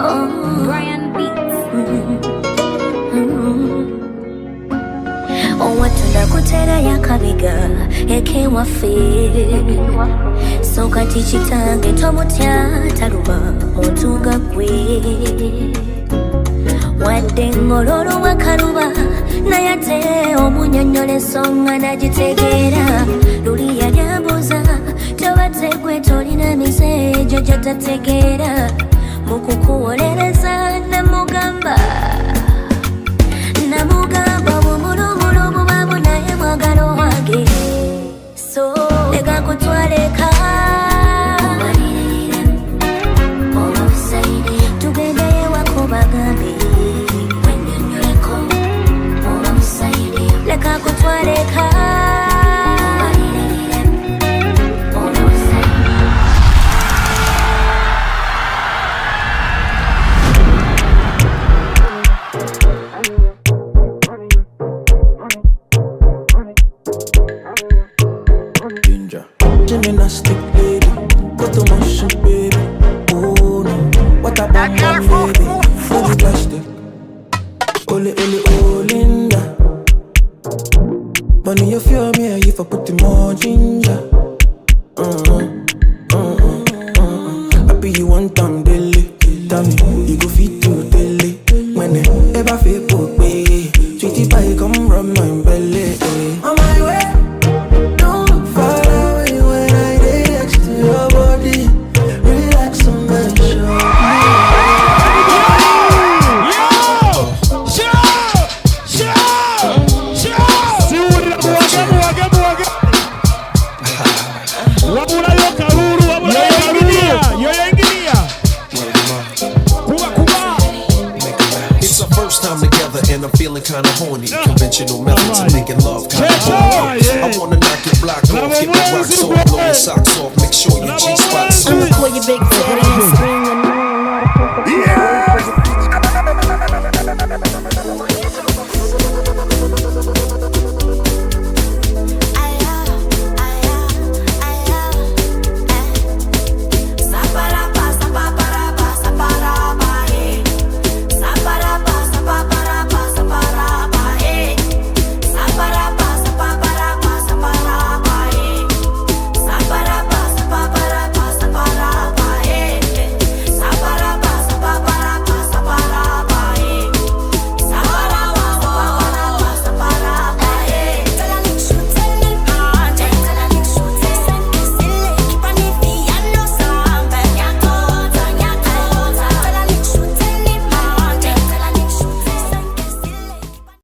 Brian Beats. Owatunda kutera yakabiga eke wafe soka tichitange tomutya taruba otuga kwe wadde ngololo wakaruba nayate omunyonyole songa nagitegeera luli yalyabuza tobatse gwe tolina misejo gyatategeera mukukuwolereza namugamba bumulumulu bubamu naye mwagalo wange so lega kutwaleka tugendeyo wako bagambe leka kutwaleka Gymnastic lady, got the motion baby. Oh no, what a bam bam baby. Fully plastic, ole Linda. Money you feel me, if I put in more ginger. I be you one time daily. Tell me, you go fit to daily. When ever feel put me, sweetie pie come from my belly. On my way. I'm feeling kinda horny. Conventional methods of making love kinda horny. I wanna knock your block off, get my rocks off, blow your socks off, make sure your G-spot's off. I'ma pull your big titties.